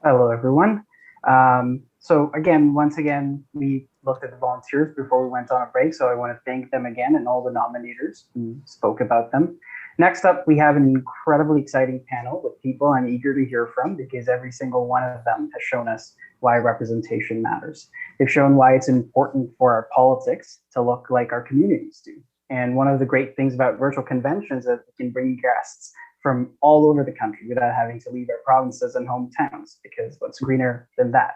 Hello, everyone. Once again, we looked at the volunteers before we went on a break, so I want to thank them again and all the nominators who spoke about them. Next up, we have an incredibly exciting panel with people I'm eager to hear from because every single one of them has shown us why representation matters. They've shown why it's important for our politics to look like our communities do. And one of the great things about virtual conventions is that we can bring guests from all over the country without having to leave our provinces and hometowns, because what's greener than that?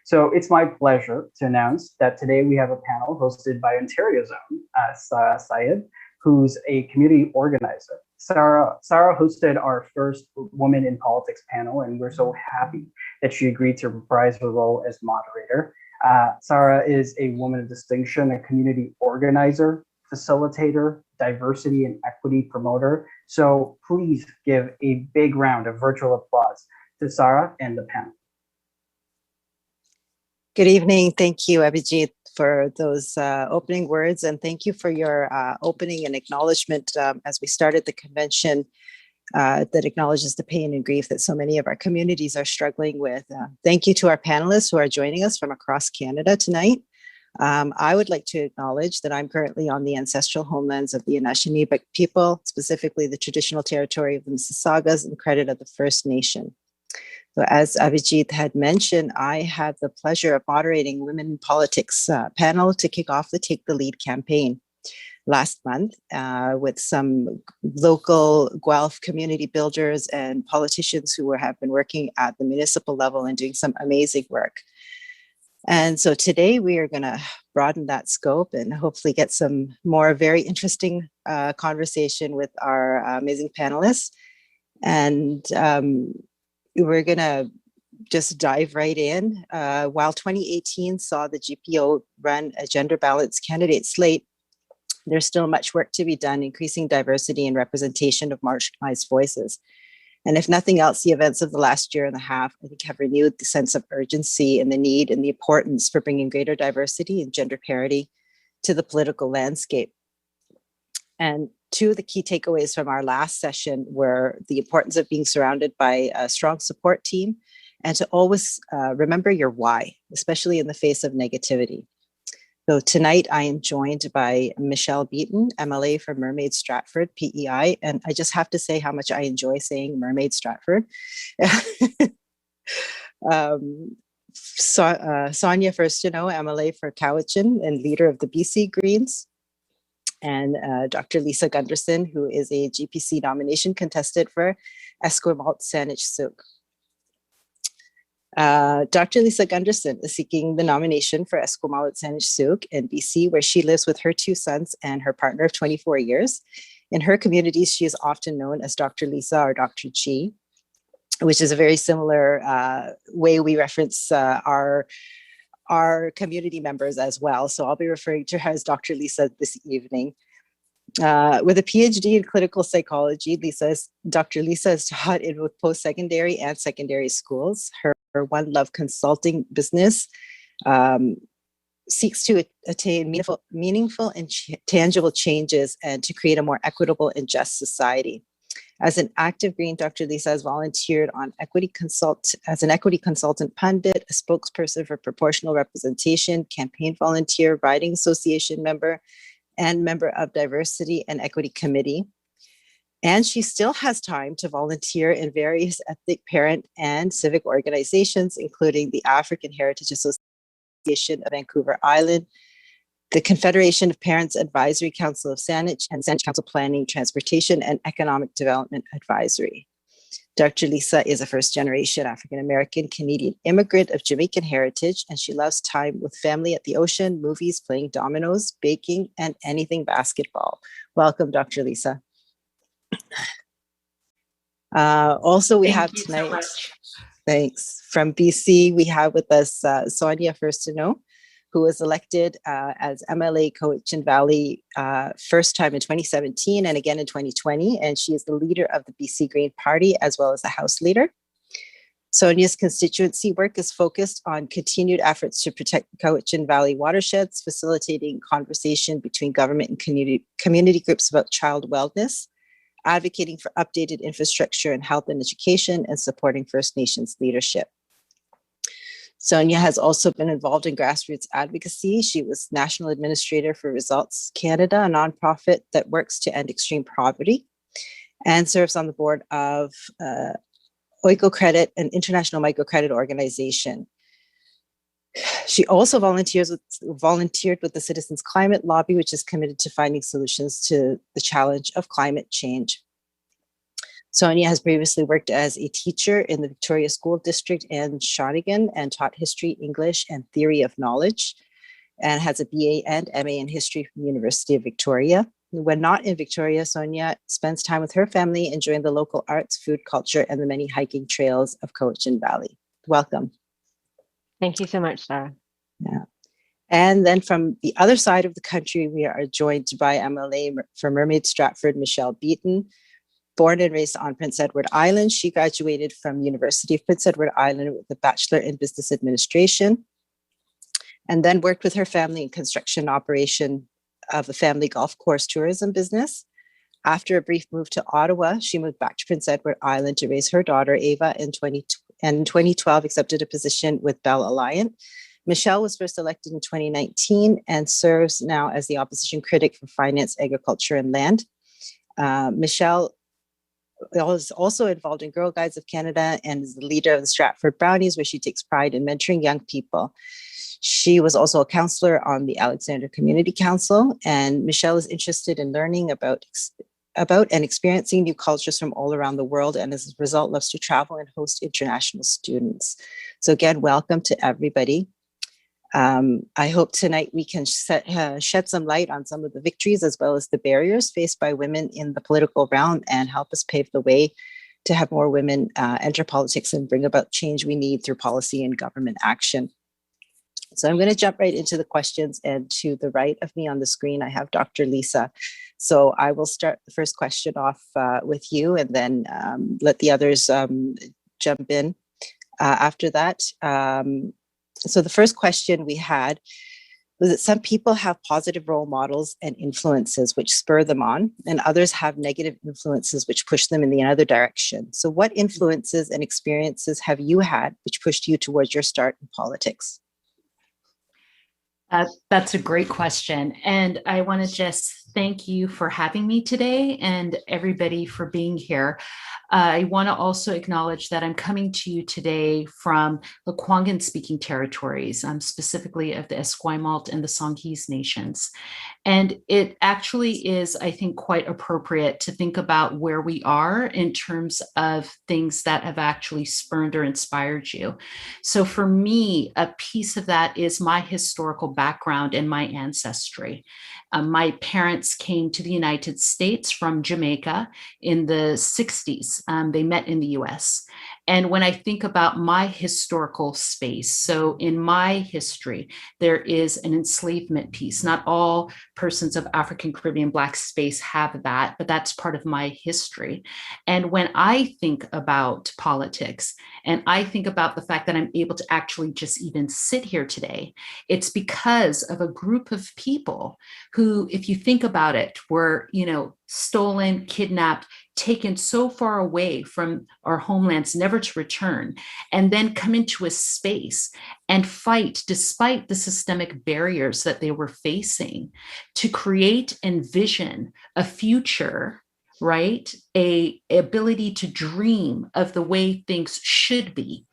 So it's my pleasure to announce that today we have a panel hosted by Ontario's own Sara Syed, who's a community organizer. Sara hosted our first Woman in Politics panel, and we're so happy that she agreed to reprise her role as moderator. Sara is a woman of distinction, a community organizer, facilitator, diversity and equity promoter. So please give a big round of virtual applause to Sara and the panel. Good evening. Thank you, Abhijit, for those opening words, and thank you for your opening and acknowledgement as we started the convention that acknowledges the pain and grief that so many of our communities are struggling with. Thank you to our panelists who are joining us from across Canada tonight. I would like to acknowledge that I'm currently on the ancestral homelands of the Anishinaabe people, specifically the traditional territory of the Mississaugas and credit of the First Nation. So as Abhijit had mentioned, I had the pleasure of moderating Women in Politics panel to kick off the Take the Lead campaign last month with some local Guelph community builders and politicians who have been working at the municipal level and doing some amazing work. And so today we are going to broaden that scope and hopefully get some more very interesting conversation with our amazing panelists. And we're going to just dive right in. While 2018 saw the GPO run a gender balanced candidate slate, there's still much work to be done increasing diversity and representation of marginalized voices. And if nothing else, the events of the last year and a half, I think, have renewed the sense of urgency and the need and the importance for bringing greater diversity and gender parity to the political landscape. And two of the key takeaways from our last session were the importance of being surrounded by a strong support team and to always remember your why, especially in the face of negativity. So tonight I am joined by Michele Beaton, MLA for Mermaid-Stratford, PEI, and I just have to say how much I enjoy saying Mermaid-Stratford. Sonia Furstenau, MLA for Cowichan and leader of the BC Greens, and Dr. Lisa Gunderson, who is a GPC nomination contestant for Esquimalt-Saanich, Sooke. Dr. Lisa Gunderson is seeking the nomination for Esquimalt-Saanich, Sooke in BC, where she lives with her two sons and her partner of 24 years. In her community, she is often known as Dr. Lisa or Dr. G, which is a very similar way we reference our community members as well. So I'll be referring to her as Dr. Lisa this evening. With a PhD in clinical psychology, Dr. Lisa is taught in both post-secondary and secondary schools. Her One Love Consulting business seeks to attain meaningful and tangible changes and to create a more equitable and just society. As an active Green, Dr. Lisa has volunteered on as an equity consultant pundit, a spokesperson for proportional representation, campaign volunteer, riding association member, and member of Diversity and Equity Committee. And she still has time to volunteer in various ethnic parent and civic organizations, including the African Heritage Association of Vancouver Island, the Confederation of Parents Advisory Council of Saanich, and Saanich Council Planning, Transportation, and Economic Development Advisory. Dr. Lisa is a first-generation African-American Canadian immigrant of Jamaican heritage, and she loves time with family at the ocean, movies, playing dominoes, baking, and anything basketball. Welcome, Dr. Lisa. Also, we have tonight, thanks, from BC, we have with us Sonia Furstenau, who was elected as MLA Cowichan Valley first time in 2017 and again in 2020. And she is the leader of the BC Green Party as well as a House leader. Sonia's constituency work is focused on continued efforts to protect Cowichan Valley watersheds, facilitating conversation between government and community groups about child wellness, advocating for updated infrastructure in health and education, and supporting First Nations leadership. Sonia has also been involved in grassroots advocacy. She was National Administrator for Results Canada, a nonprofit that works to end extreme poverty, and serves on the board of Oikocredit, an international microcredit organization. She also volunteered with the Citizens Climate Lobby, which is committed to finding solutions to the challenge of climate change. Sonia has previously worked as a teacher in the Victoria School District in Shawnigan and taught history, English, and theory of knowledge, and has a BA and MA in history from the University of Victoria. When not in Victoria, Sonia spends time with her family, enjoying the local arts, food, culture, and the many hiking trails of Cowichan Valley. Welcome. Thank you so much, Sara. Yeah. And then from the other side of the country, we are joined by MLA for Mermaid-Stratford, Michele Beaton. Born and raised on Prince Edward Island, she graduated from University of Prince Edward Island with a Bachelor in Business Administration, and then worked with her family in construction operation of a family golf course tourism business. After a brief move to Ottawa, she moved back to Prince Edward Island to raise her daughter, Ava, in 2012 accepted a position with Bell Alliant. Michele was first elected in 2019 and serves now as the opposition critic for finance, agriculture, and land. Michele is also involved in Girl Guides of Canada and is the leader of the Stratford Brownies, where she takes pride in mentoring young people. She was also a counselor on the Alexander Community Council, and Michele is interested in learning about and experiencing new cultures from all around the world, and as a result loves to travel and host international students. So again, welcome to everybody. I hope tonight we can shed some light on some of the victories as well as the barriers faced by women in the political realm and help us pave the way to have more women enter politics and bring about change we need through policy and government action. So I'm going to jump right into the questions, and to the right of me on the screen, I have Dr. Lisa. So I will start the first question off with you, and then let the others jump in after that. So the first question we had was that some people have positive role models and influences which spur them on, and others have negative influences which push them in the other direction. So what influences and experiences have you had which pushed you towards your start in politics? That's a great question. And I want to just thank you for having me today and everybody for being here. I want to also acknowledge that I'm coming to you today from the Lekwungen speaking territories, specifically of the Esquimalt and the Songhees nations. And it actually is, I think, quite appropriate to think about where we are in terms of things that have actually spurned or inspired you. So for me, a piece of that is my historical background and my ancestry. My parents came to the United States from Jamaica in the 60s. They met in the US. And when I think about my historical space, so in my history, there is an enslavement piece. Not all persons of African, Caribbean, Black space have that, but that's part of my history. And when I think about politics, and I think about the fact that I'm able to actually just even sit here today, it's because of a group of people who, if you think about it, were, stolen, kidnapped, taken so far away from our homelands, never to return, and then come into a space and fight despite the systemic barriers that they were facing to create and vision a future, right? A ability to dream of the way things should be.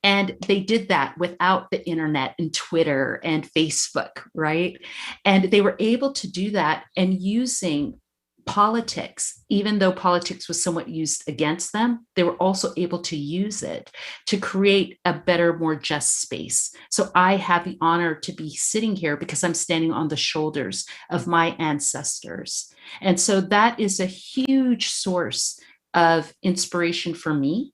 And they did that without the internet and Twitter and Facebook, right? And they were able to do that and using politics, even though politics was somewhat used against them, they were also able to use it to create a better, more just space. So I have the honor to be sitting here because I'm standing on the shoulders of my ancestors. And so that is a huge source of inspiration for me.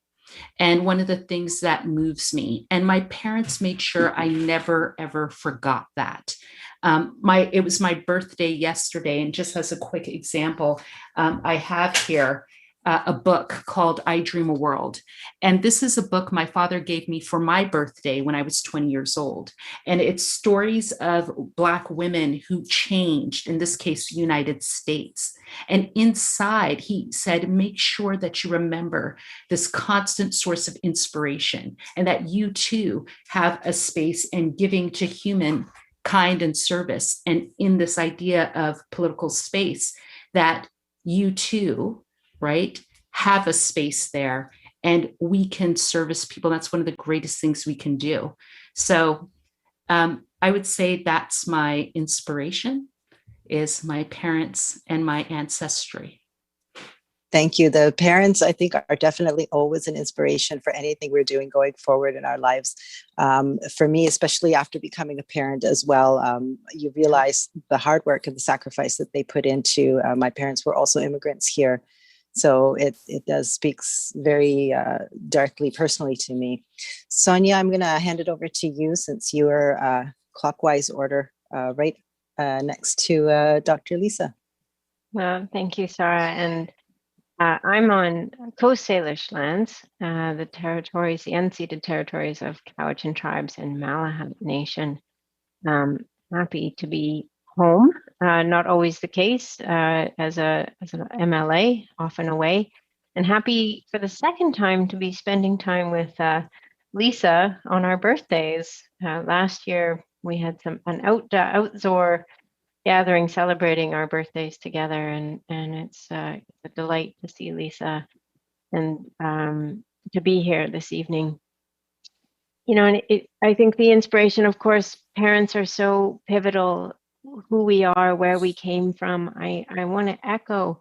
And one of the things that moves me, and my parents made sure I never, ever forgot that. It was my birthday yesterday, and just as a quick example, I have here a book called I Dream a World. And this is a book my father gave me for my birthday when I was 20 years old. And it's stories of Black women who changed, in this case, the United States. And inside, he said, make sure that you remember this constant source of inspiration and that you too have a space in giving to human kind and service. And in this idea of political space, that you too, right, have a space there and we can service people. That's one of the greatest things we can do. So I would say that's my inspiration, is my parents and my ancestry. Thank you. The parents, I think, are definitely always an inspiration for anything we're doing going forward in our lives. For me, especially after becoming a parent as well, you realize the hard work and the sacrifice that they put into. My parents were also immigrants here. So it does speaks very darkly personally to me. Sonia, I'm going to hand it over to you since you are clockwise order right next to Dr. Lisa. Well, thank you, Sara. And I'm on Coast Salish lands, the territories, the unceded territories of Cowichan tribes and Malahat Nation. Happy to be home. Not always the case as an MLA, often away. And happy for the second time to be spending time with Lisa on our birthdays. Last year we had an outdoor gathering celebrating our birthdays together, and it's a delight to see Lisa and to be here this evening. You know, and I think the inspiration, of course, parents are so pivotal, who we are, where we came from. I want to echo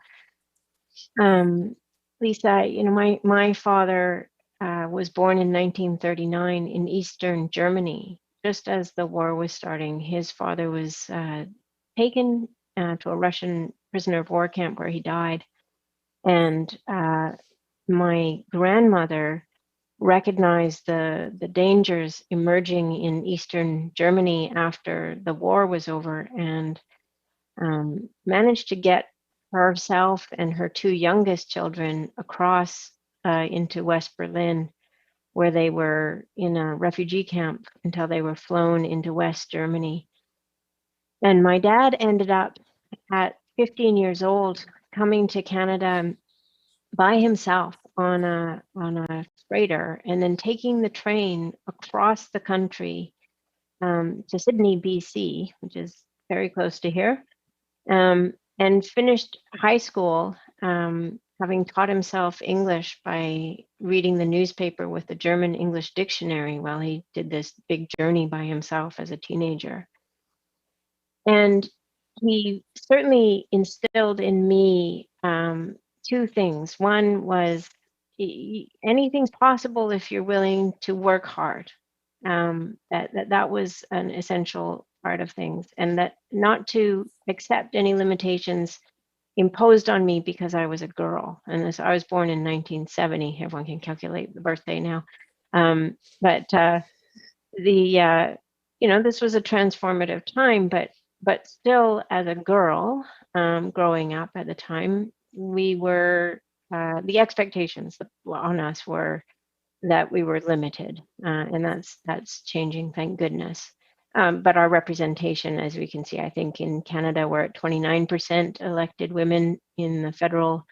Lisa. You know, my father was born in 1939 in Eastern Germany, just as the war was starting. His father was taken to a Russian prisoner of war camp where he died. And my grandmother recognized the dangers emerging in Eastern Germany after the war was over, and managed to get herself and her two youngest children across into West Berlin, where they were in a refugee camp until they were flown into West Germany. And my dad ended up at 15 years old coming to Canada by himself on a freighter, and then taking the train across the country to Sydney, BC, which is very close to here, and finished high school, having taught himself English by reading the newspaper with the German English dictionary while he did this big journey by himself as a teenager. And he certainly instilled in me two things. One was anything's possible if you're willing to work hard. That was an essential part of things, and that not to accept any limitations imposed on me because I was a girl. And this, I was born in 1970. Everyone can calculate the birthday now. But you know, this was a transformative time, but still, as a girl, growing up at the time, we were, the expectations on us were that we were limited, and that's changing, thank goodness. But our representation, as we can see, I think in Canada, we're at 29% elected women in the federal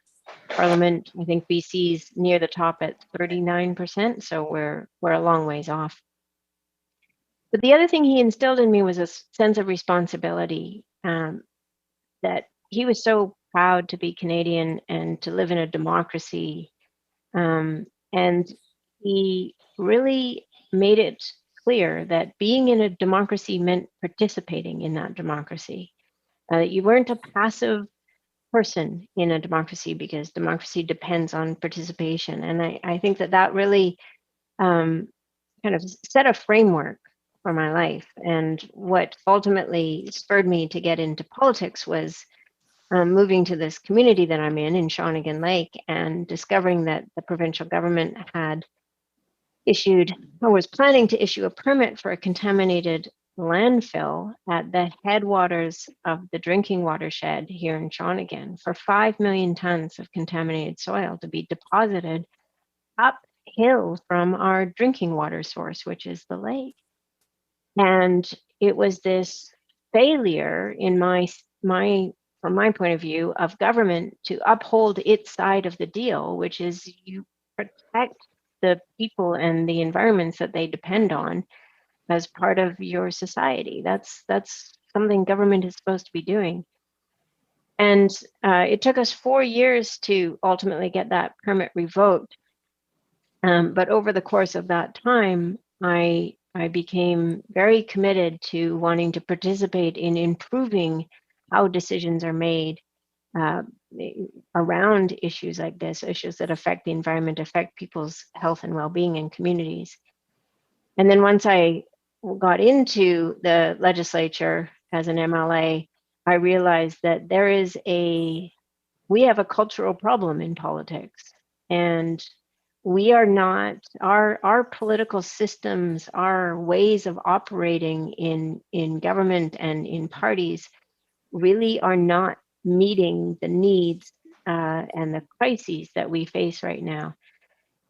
parliament. I think BC's near the top at 39%, so we're a long ways off. But the other thing he instilled in me was a sense of responsibility, that he was so proud to be Canadian and to live in a democracy. And he really made it clear that being in a democracy meant participating in that democracy. That you weren't a passive person in a democracy, because democracy depends on participation. And I think that really kind of set a framework for my life. And what ultimately spurred me to get into politics was moving to this community that I'm in Shawnigan Lake, and discovering that the provincial government had issued, or was planning to issue, a permit for a contaminated landfill at the headwaters of the drinking watershed here in Shawnigan for 5 million tons of contaminated soil to be deposited uphill from our drinking water source, which is the lake. And it was this failure in from my point of view, of government to uphold its side of the deal, which is you protect the people and the environments that they depend on as part of your society. That's something government is supposed to be doing. And it took us 4 years to ultimately get that permit revoked. But over the course of that time, I became very committed to wanting to participate in improving how decisions are made around issues like this, issues that affect the environment, affect people's health and well-being in communities. And then once I got into the legislature as an MLA, I realized that we have a cultural problem in politics, and we are not, our political systems, our ways of operating in government and in parties really are not meeting the needs and the crises that we face right now.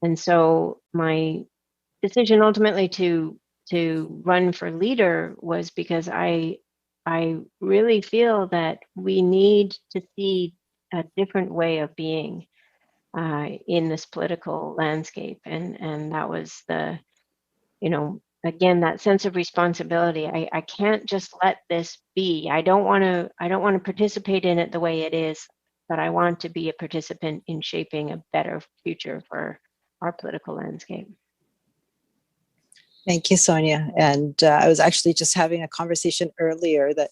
And so my decision ultimately to run for leader was because I really feel that we need to see a different way of being in this political landscape, and that was the, again, that sense of responsibility. I can't just let this be. I don't want to participate in it the way it is, but I want to be a participant in shaping a better future for our political landscape. Thank you, Sonia. And I was actually just having a conversation earlier that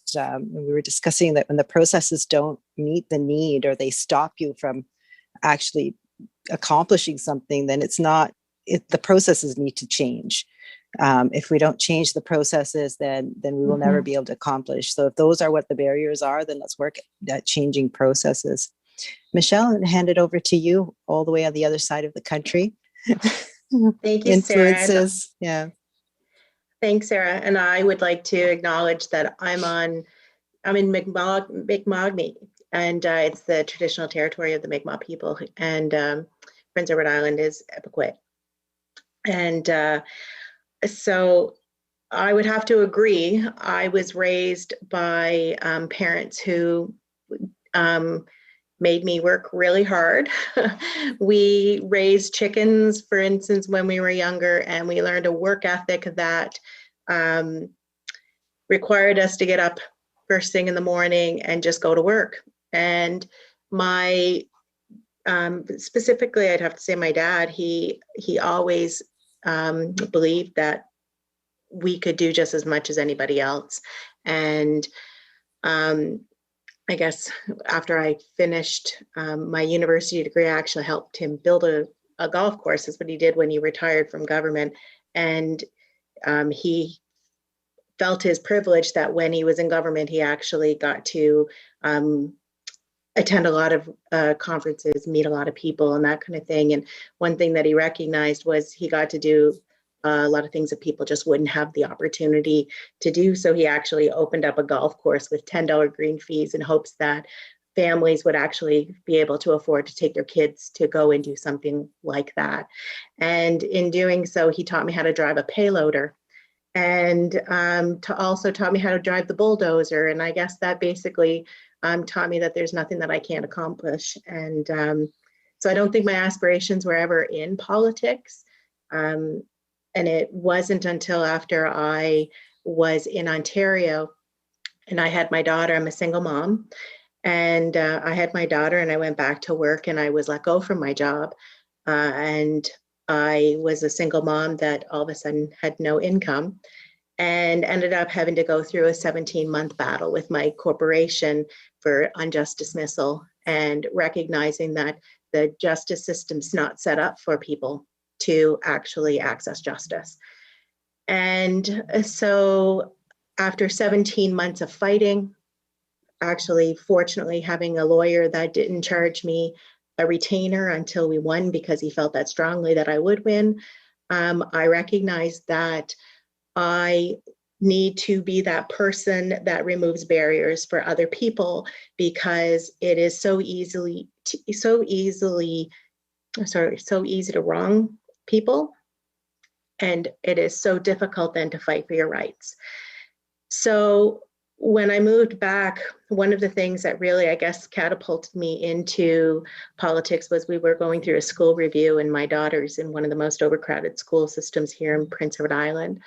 we were discussing that when the processes don't meet the need or they stop you from actually accomplishing something, then the processes need to change. If we don't change the processes, then we will never be able to accomplish. So if those are what the barriers are, then let's work at changing processes. Michele, I'll hand it over to you all the way on the other side of the country. Thank you, Influences, Sara. yeah. Thanks, Sara. And I would like to acknowledge that I'm in Mi'kma'ki, and it's the traditional territory of the Mi'kmaq people. And Prince Edward Island is Epiquet. And so I would have to agree. I was raised by parents who made me work really hard. We raised chickens, for instance, when we were younger, and we learned a work ethic that required us to get up first thing in the morning and just go to work. And specifically, I'd have to say my dad, he always believed that we could do just as much as anybody else. And I guess after I finished my university degree, I actually helped him build a golf course. That's what he did when he retired from government. And he felt his privilege that when he was in government, he actually got to attend a lot of conferences, meet a lot of people and that kind of thing. And one thing that he recognized was he got to do a lot of things that people just wouldn't have the opportunity to do. So he actually opened up a golf course with $10 green fees in hopes that families would actually be able to afford to take their kids to go and do something like that. And in doing so, he taught me how to drive a payloader, and also taught me how to drive the bulldozer. And I guess that basically taught me that there's nothing that I can't accomplish. And so I don't think my aspirations were ever in politics. And it wasn't until after I was in Ontario and I had my daughter, I'm a single mom, and I had my daughter and I went back to work and I was let go from my job. And I was a single mom that all of a sudden had no income and ended up having to go through a 17-month battle with my corporation for unjust dismissal, and recognizing that the justice system's not set up for people to actually access justice. And so after 17 months of fighting, actually, fortunately, having a lawyer that didn't charge me a retainer until we won because he felt that strongly that I would win, I recognized that I need to be that person that removes barriers for other people, because it is so easy to wrong people, and it is so difficult then to fight for your rights. So when I moved back, one of the things that really, I guess, catapulted me into politics was we were going through a school review, and my daughter's in one of the most overcrowded school systems here in Prince Edward Island.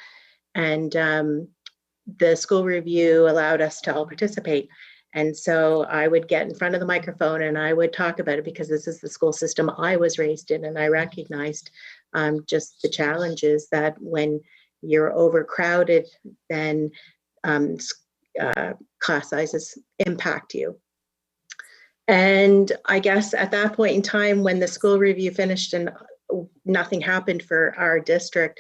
And the school review allowed us to all participate. And so I would get in front of the microphone and I would talk about it, because this is the school system I was raised in. And I recognized just the challenges that when you're overcrowded, then class sizes impact you. And I guess at that point in time, when the school review finished and nothing happened for our district,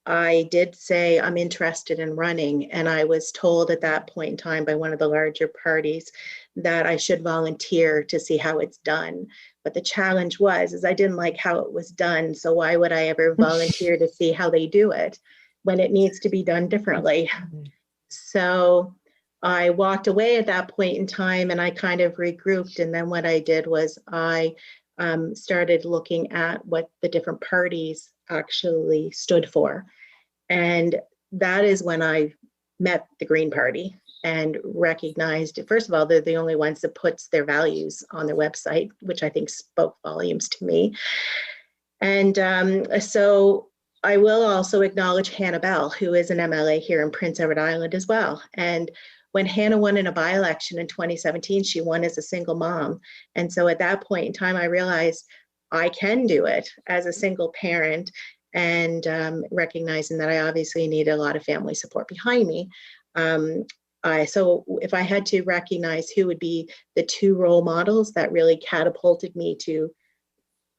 I did say I'm interested in running. And I was told at that point in time by one of the larger parties that I should volunteer to see how it's done. But the challenge is I didn't like how it was done. So why would I ever volunteer to see how they do it when it needs to be done differently? So I walked away at that point in time, and I kind of regrouped. And then what I did was I started looking at what the different parties actually stood for. And that is when I met the Green Party and recognized, first of all, they're the only ones that puts their values on their website, which I think spoke volumes to me. And so I will also acknowledge Hannah Bell, who is an MLA here in Prince Edward Island as well. And when Hannah won in a by-election in 2017, she won as a single mom. And so at that point in time, I realized I can do it as a single parent, and recognizing that I obviously need a lot of family support behind me. So if I had to recognize who would be the two role models that really catapulted me to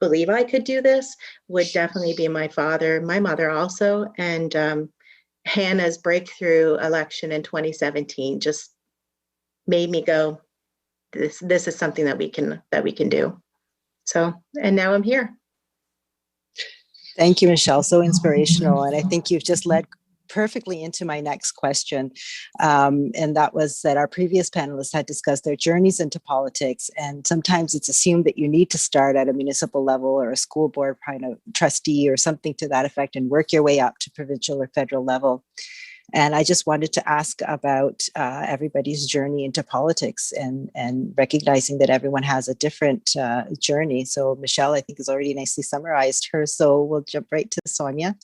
believe I could do this, would definitely be my father, my mother also, and Hannah's breakthrough election in 2017 just made me go, this is something that we can do. So, and now I'm here. Thank you, Michele. So inspirational. And I think you've just led perfectly into my next question. And that was that our previous panelists had discussed their journeys into politics. And sometimes it's assumed that you need to start at a municipal level or a school board kind of trustee or something to that effect and work your way up to provincial or federal level. And I just wanted to ask about everybody's journey into politics and recognizing that everyone has a different journey. So Michele, I think, has already nicely summarized hers. So we'll jump right to Sonia,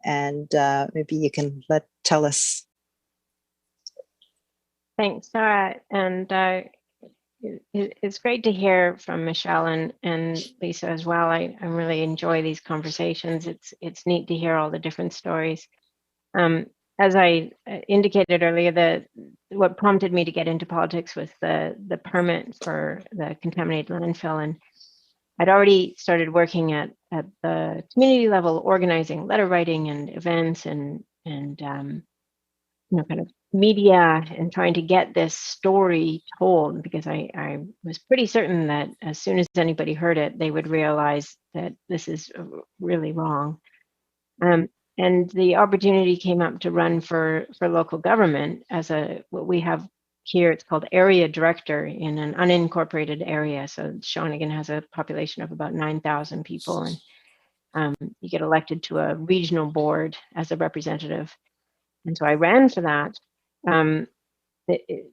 and maybe you can tell us. Thanks, Sara. And it's great to hear from Michele and Lisa as well. I really enjoy these conversations. It's neat to hear all the different stories. As I indicated earlier, what prompted me to get into politics was the permit for the contaminated landfill, and I'd already started working at the community level, organizing letter writing and events and kind of media, and trying to get this story told, because I was pretty certain that as soon as anybody heard it, they would realize that this is really wrong. And the opportunity came up to run for local government as what we have here, it's called area director in an unincorporated area. So Shawnigan has a population of about 9,000 people, and you get elected to a regional board as a representative. And so I ran for that. It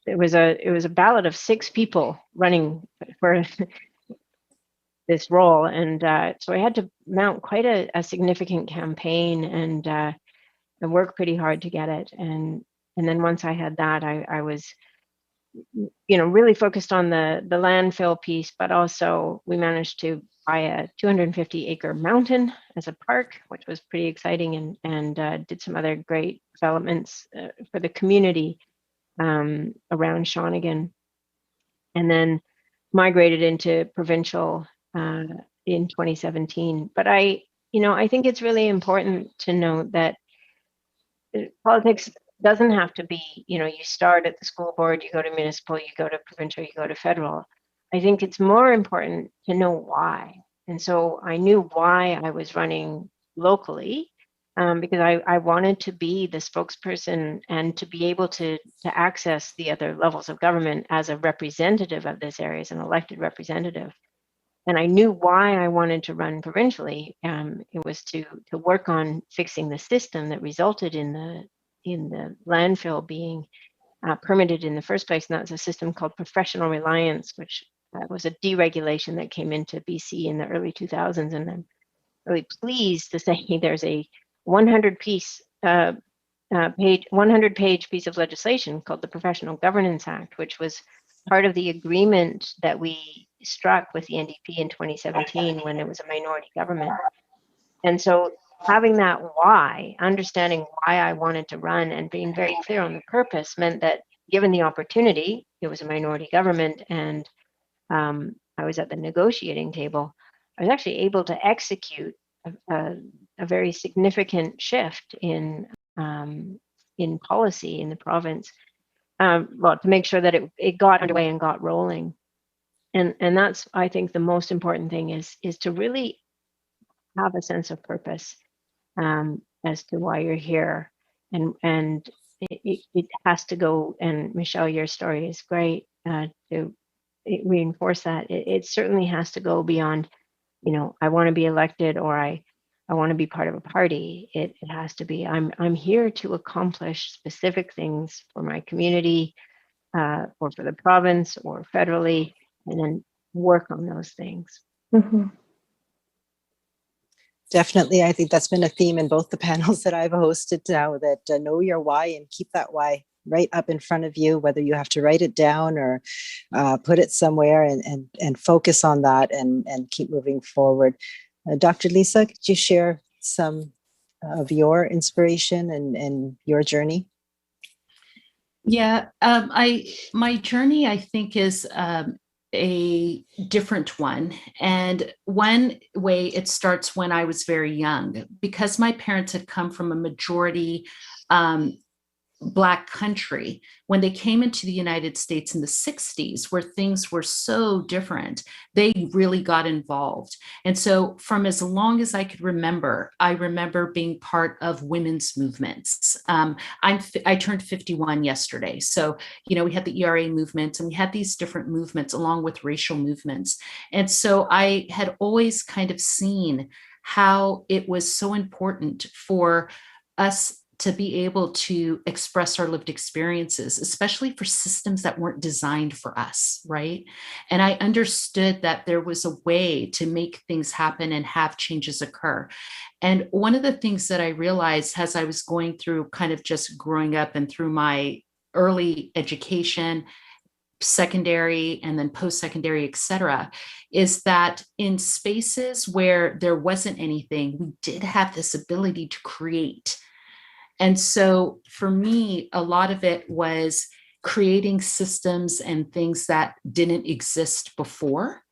was a ballot of 6 people running for this role, and so I had to mount quite a significant campaign and work pretty hard to get it. And then once I had that, I was really focused on the landfill piece, but also we managed to buy a 250-acre mountain as a park, which was pretty exciting, and did some other great developments for the community around Shawnigan, and then migrated into provincial in 2017. But I think it's really important to note that politics doesn't have to be, you start at the school board, you go to municipal, you go to provincial, you go to federal. I think it's more important to know why. And so I knew why I was running locally, because I wanted to be the spokesperson and to be able to access the other levels of government as a representative of this area, as an elected representative. And I knew why I wanted to run provincially. It was to work on fixing the system that resulted in the landfill being permitted in the first place. And that was a system called professional reliance, which was a deregulation that came into BC in the early 2000s. And I'm really pleased to say there's a 100-page piece of legislation called the Professional Governance Act, which was part of the agreement that we struck with the NDP in 2017 when it was a minority government. And so having that why, understanding why I wanted to run and being very clear on the purpose meant that given the opportunity, it was a minority government and I was at the negotiating table, I was actually able to execute a very significant shift in policy in the province, well, to make sure that it got underway and got rolling. And that's, I think, the most important thing is to really have a sense of purpose as to why you're here. And it has to go, and Michele, your story is great to reinforce that. It certainly has to go beyond, I want to be elected or I want to be part of a party. It has to be, I'm here to accomplish specific things for my community or for the province or federally, and then work on those things. Mm-hmm. Definitely. I think that's been a theme in both the panels that I've hosted now, that know your why and keep that why right up in front of you, whether you have to write it down or put it somewhere and focus on that and keep moving forward. Dr. Lisa, could you share some of your inspiration and your journey? Yeah, my journey, I think, is a different one. And one way it starts when I was very young, because my parents had come from a majority Black country. When they came into the United States in the 60s, where things were so different, they really got involved. And so from as long as I could remember, I remember being part of women's movements. I turned 51 yesterday. So, we had the ERA movement and we had these different movements along with racial movements. And so I had always kind of seen how it was so important for us to be able to express our lived experiences, especially for systems that weren't designed for us, right? And I understood that there was a way to make things happen and have changes occur. And one of the things that I realized as I was going through kind of just growing up and through my early education, secondary and then post-secondary, et cetera, is that in spaces where there wasn't anything, we did have this ability to create. And so for me, a lot of it was creating systems and things that didn't exist before.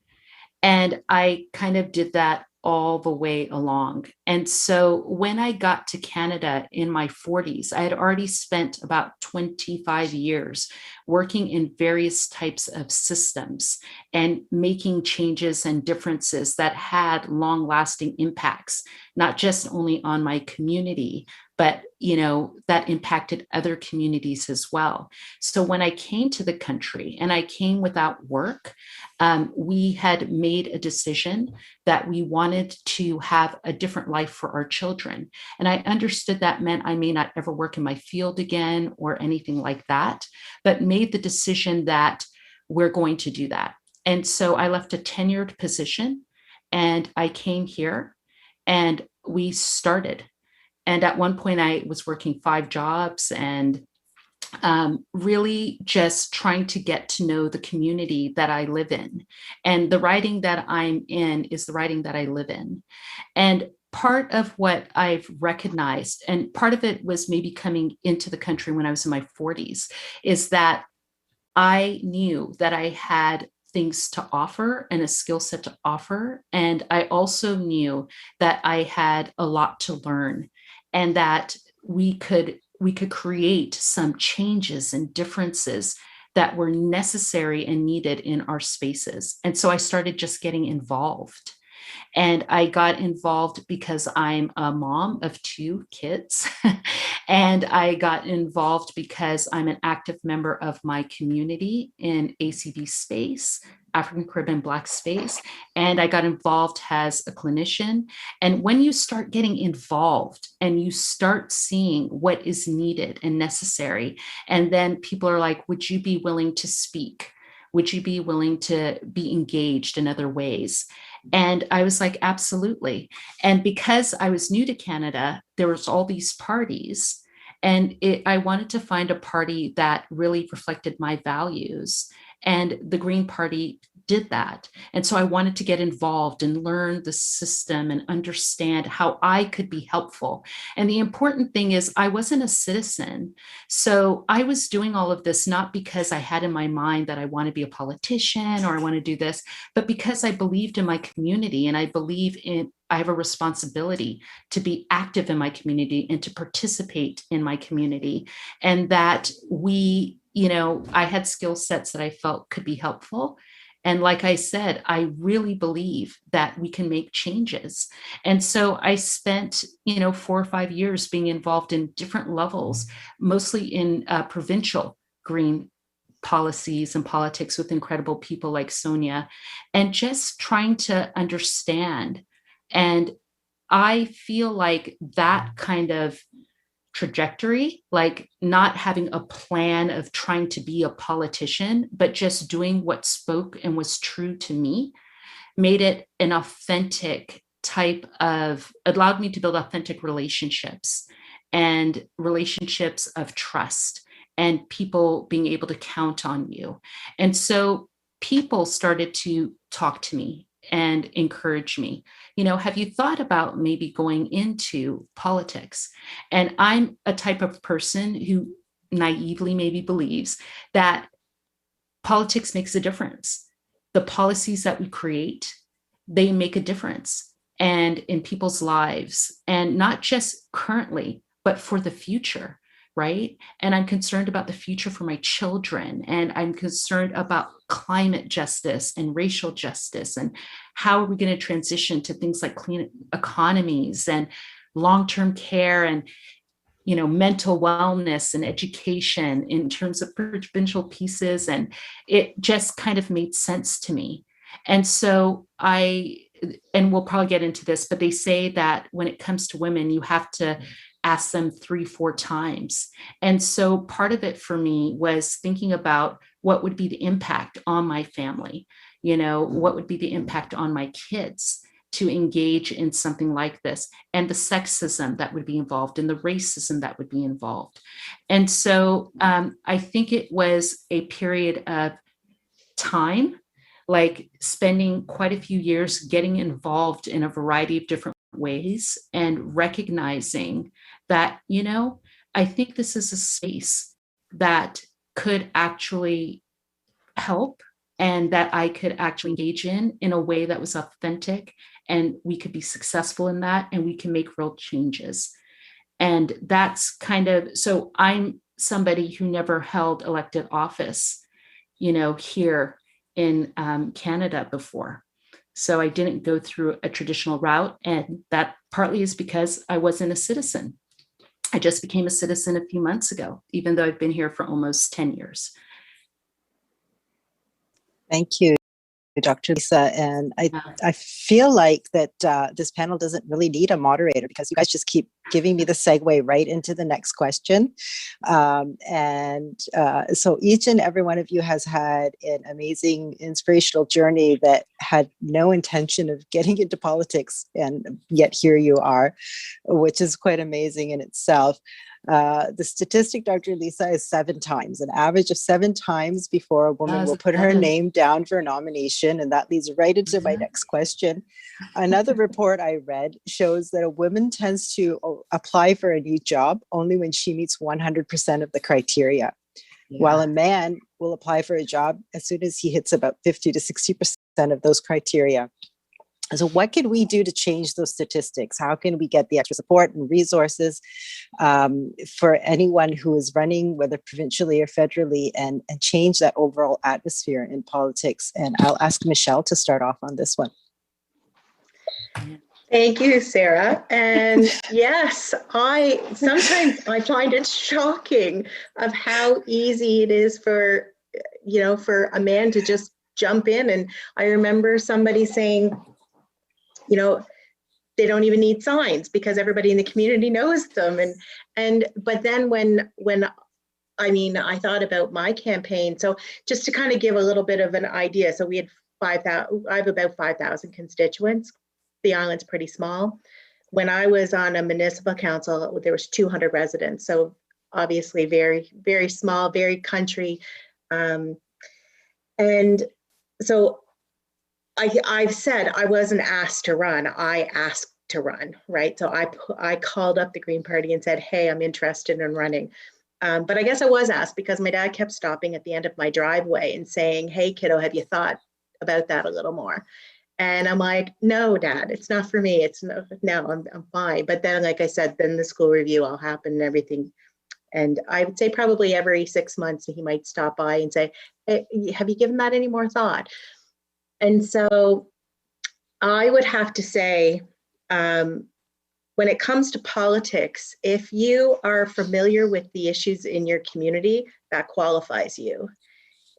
And I kind of did that all the way along. And so when I got to Canada in my 40s, I had already spent about 25 years working in various types of systems and making changes and differences that had long-lasting impacts, not just only on my community, but that impacted other communities as well. So when I came to the country and I came without work, we had made a decision that we wanted to have a different life for our children. And I understood that meant I may not ever work in my field again or anything like that, but made the decision that we're going to do that. And so I left a tenured position and I came here and we started. And at one point I was working 5 jobs and really just trying to get to know the community that I live in. And the riding that I'm in is the riding that I live in. And part of what I've recognized, and part of it was maybe coming into the country when I was in my 40s, is that I knew that I had things to offer and a skill set to offer. And I also knew that I had a lot to learn and that we could create some changes and differences that were necessary and needed in our spaces. And so I started just getting involved. And I got involved because I'm a mom of 2 kids. And I got involved because I'm an active member of my community in ACB space, African Caribbean Black space. And I got involved as a clinician. And when you start getting involved and you start seeing what is needed and necessary, and then people are like, would you be willing to speak? Would you be willing to be engaged in other ways? And I was like, absolutely. And because I was new to Canada, there was all these parties. And I wanted to find a party that really reflected my values. And the Green Party did that. And so I wanted to get involved and learn the system and understand how I could be helpful. And the important thing is I wasn't a citizen. So I was doing all of this not because I had in my mind that I want to be a politician or I want to do this, but because I believed in my community, and I have a responsibility to be active in my community and to participate in my community. And that I had skill sets that I felt could be helpful. And like I said, I really believe that we can make changes. And so I spent, 4 or 5 years being involved in different levels, mostly in provincial green policies and politics with incredible people like Sonia, and just trying to understand. And I feel like that kind of trajectory, like not having a plan of trying to be a politician, but just doing what spoke and was true to me, made it an authentic allowed me to build authentic relationships and relationships of trust and people being able to count on you. And so people started to talk to me and encourage me, have you thought about maybe going into politics? And I'm a type of person who naively maybe believes that politics makes a difference. The policies that we create, they make a difference and in people's lives, and not just currently, but for the future. Right. And I'm concerned about the future for my children. And I'm concerned about climate justice and racial justice. And how are we going to transition to things like clean economies and long-term care and, mental wellness and education in terms of provincial pieces. And it just kind of made sense to me. And so and we'll probably get into this, but they say that when it comes to women, you have to ask them 3-4 times. And so part of it for me was thinking about what would be the impact on my family, what would be the impact on my kids to engage in something like this, and the sexism that would be involved and the racism that would be involved. And so I think it was a period of time, like spending quite a few years getting involved in a variety of different ways and recognizing that, I think this is a space that could actually help and that I could actually engage in a way that was authentic, and we could be successful in that and we can make real changes. And that's so I'm somebody who never held elected office, here in Canada before. So I didn't go through a traditional route. And that partly is because I wasn't a citizen. I just became a citizen a few months ago, even though I've been here for almost 10 years. Thank you, Dr. Lisa. And I feel like that this panel doesn't really need a moderator, because you guys just keep giving me the segue right into the next question. So each and every one of you has had an amazing, inspirational journey that had no intention of getting into politics, and yet here you are, which is quite amazing in itself. The statistic, Dr. Lisa, is 7 times, an average of 7 times before a woman will put her name down for a nomination. And that leads right into my next question. Another report I read shows that a woman tends to apply for a new job only when she meets 100% of the criteria, while a man will apply for a job as soon as he hits about 50 to 60% of those criteria. So what can we do to change those statistics? How can we get the extra support and resources for anyone who is running, whether provincially or federally, and change that overall atmosphere in politics? And I'll ask Michele to start off on this one. Thank you, Sarah. And yes, sometimes I find it shocking of how easy it is for, for a man to just jump in. And I remember somebody saying, they don't even need signs because everybody in the community knows them. But then when I thought about my campaign. So just to kind of give a little bit of an idea. So we had 5,000, I have about 5,000 constituents. The island's pretty small. When I was on a municipal council, there was 200 residents. So obviously very, very small, very country. And so I've said I wasn't asked to run. I asked to run, right? So I called up the Green Party and said, hey, I'm interested in running. But I guess I was asked because my dad kept stopping at the end of my driveway and saying, hey, kiddo, have you thought about that a little more? And I'm like, no, Dad, it's not for me. It's no, I'm fine. But then, like I said, then the school review all happened and everything. And I would say probably every 6 months, he might stop by and say, hey, have you given that any more thought? And so I would have to say, when it comes to politics, if you are familiar with the issues in your community, that qualifies you.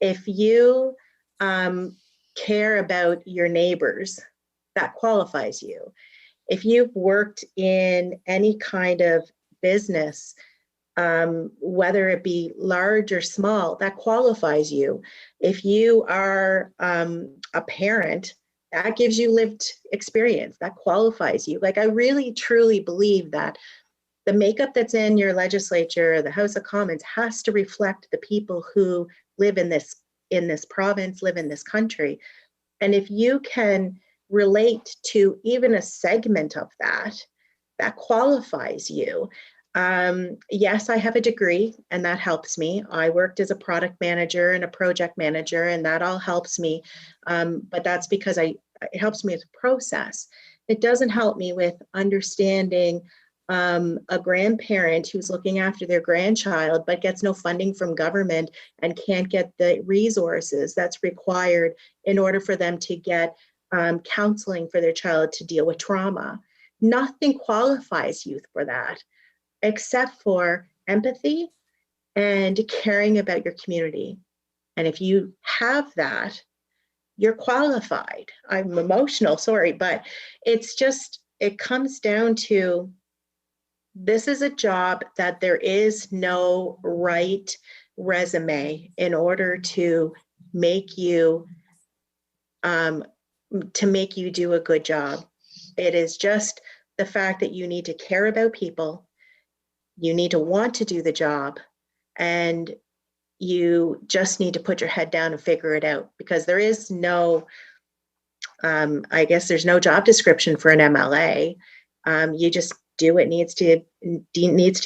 If you care about your neighbors, that qualifies you. If you've worked in any kind of business, whether it be large or small, that qualifies you. If you are a parent, that gives you lived experience, that qualifies you. Like, I really, truly believe that the makeup that's in your legislature, the House of Commons, has to reflect the people who live in this province, live in this country. And if you can relate to even a segment of that, that qualifies you. Yes, I have a degree and that helps me. I worked as a product manager and a project manager, and that all helps me. But that's because it helps me with the process. It doesn't help me with understanding a grandparent who's looking after their grandchild but gets no funding from government and can't get the resources that's required in order for them to get counseling for their child to deal with trauma. Nothing qualifies youth for that except for empathy and caring about your community. And if you have that, you're qualified. I'm emotional, sorry, but it's just, it comes down to, this is a job that there is no right resume in order to make you do a good job. It is just the fact that you need to care about people, you need to want to do the job, and you just need to put your head down and figure it out, because there is no, I guess there's no job description for an MLA. You just do what needs to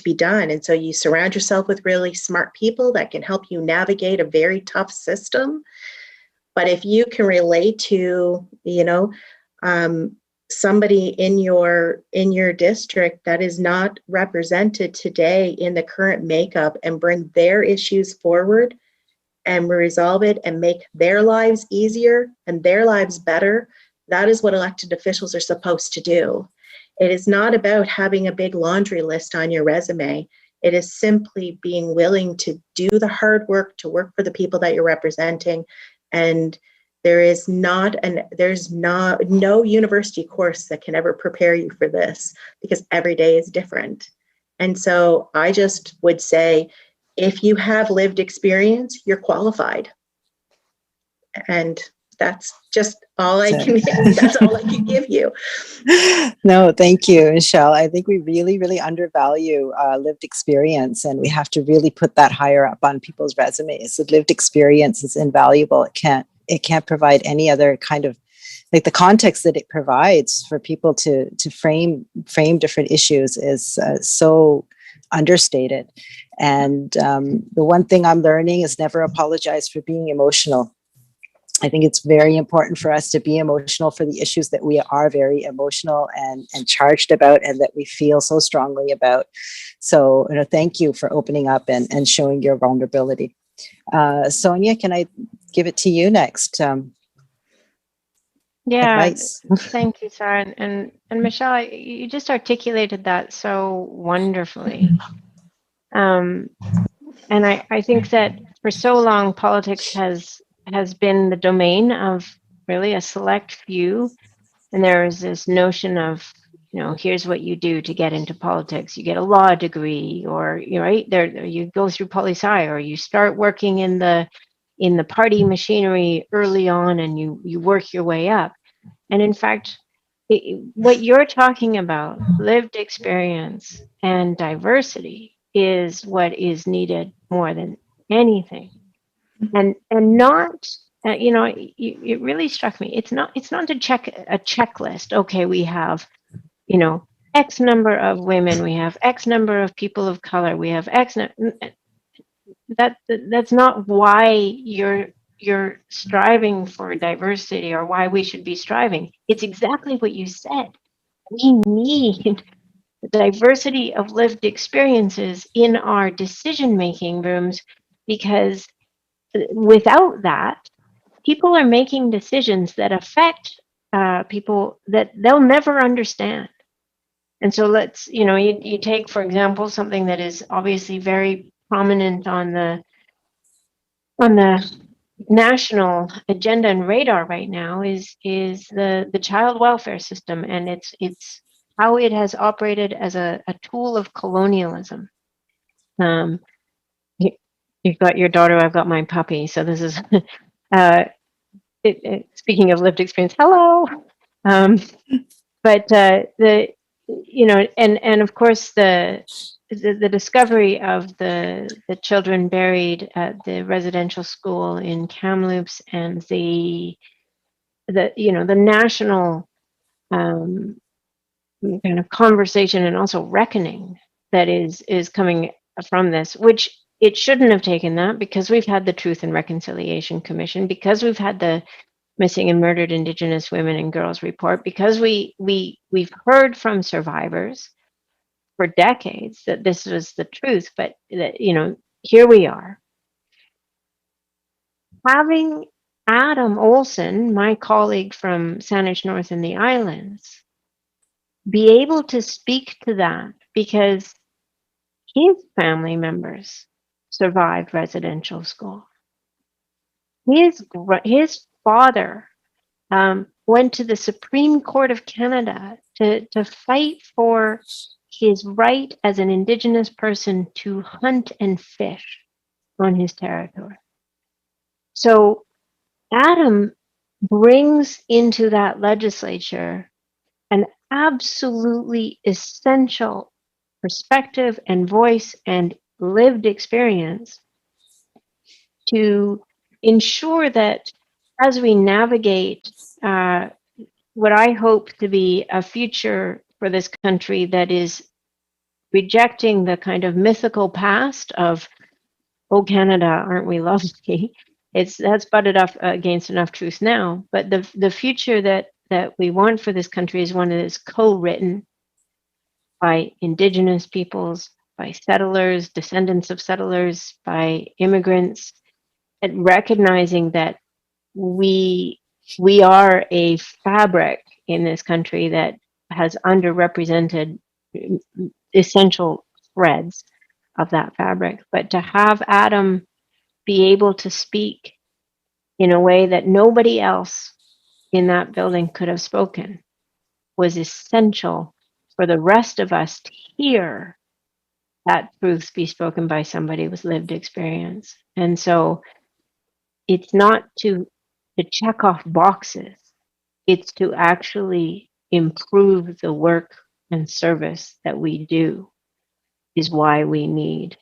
be done. And so you surround yourself with really smart people that can help you navigate a very tough system. But if you can relate to, somebody in your district that is not represented today in the current makeup, and bring their issues forward and resolve it and make their lives easier and their lives better, that is what elected officials are supposed to do. It is not about having a big laundry list on your resume. It is simply being willing to do the hard work, to work for the people that you're representing. And there's no university course that can ever prepare you for this, because every day is different. And so I just would say, if you have lived experience, you're qualified. And that's just all that's all I can give you. No, thank you, Michele. I think we really, really undervalue lived experience, and we have to really put that higher up on people's resumes. The lived experience is invaluable. It can't provide any other kind of, like, the context that it provides for people to frame different issues is so understated. And the one thing I'm learning is never apologize for being emotional. I think it's very important for us to be emotional for the issues that we are very emotional and charged about, and that we feel so strongly about. So, thank you for opening up and showing your vulnerability. Sonia, can I give it to you next? Yeah, advice. thank you, Sarah. And Michelle, you just articulated that so wonderfully. And I think that for so long, politics has been the domain of really a select few. And there is this notion of, here's what you do to get into politics. You get a law degree, or right there you go through poli-sci, or you start working in the party machinery early on, and you work your way up. And in fact, what you're talking about, lived experience and diversity, is what is needed more than anything. And not, it really struck me. It's not to check a checklist. Okay, we have, X number of women, we have X number of people of color, we have X. That's not why you're striving for diversity, or why we should be striving. It's exactly what you said. We need the diversity of lived experiences in our decision-making rooms, because without that, people are making decisions that affect people that they'll never understand. And so let's, you take, for example, something that is obviously very prominent on the national agenda and radar right now is the child welfare system, and it's how it has operated as a tool of colonialism. You've got your daughter, I've got my puppy, so this is speaking of lived experience. Hello. But and of course the discovery of the children buried at the residential school in Kamloops, and the national kind of conversation and also reckoning that is coming from this, which it shouldn't have taken that, because we've had the Truth and Reconciliation Commission, because we've had the Missing and Murdered Indigenous Women and Girls report, because we've heard from survivors for decades that this was the truth. But that, here we are having Adam Olson, my colleague from Saanich North in the Islands, be able to speak to that, because his family members survived residential school. His father went to the Supreme Court of Canada to fight for his right as an Indigenous person to hunt and fish on his territory. So Adam brings into that legislature an absolutely essential perspective and voice and lived experience to ensure that as we navigate what I hope to be a future for this country that is rejecting the kind of mythical past of, oh, Canada, aren't we lovely? That's butted up against enough truth now. But the future that we want for this country is one that is co-written by Indigenous peoples, by settlers, descendants of settlers, by immigrants, and recognizing that we are a fabric in this country that has underrepresented essential threads of that fabric. But to have Adam be able to speak in a way that nobody else in that building could have spoken was essential for the rest of us to hear that truth be spoken by somebody with lived experience. And so it's not to check off boxes, it's to actually improve the work and service that we do, is why we need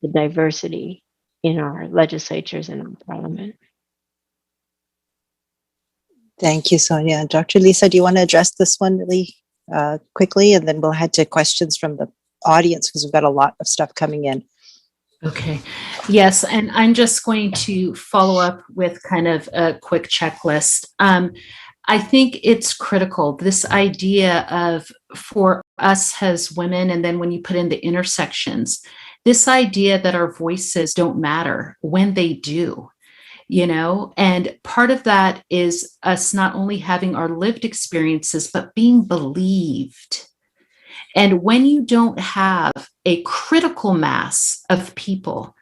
the diversity in our legislatures and our parliament. Thank you, Sonia. Dr. Lisa, do you want to address this one really quickly, and then we'll head to questions from the audience, because we've got a lot of stuff coming in. Okay. Yes, and I'm just going to follow up with kind of a quick checklist. I think it's critical, this idea of, for us as women, and then when you put in the intersections, this idea that our voices don't matter when they do. and part of that is us not only having our lived experiences, but being believed. And when you don't have a critical mass of people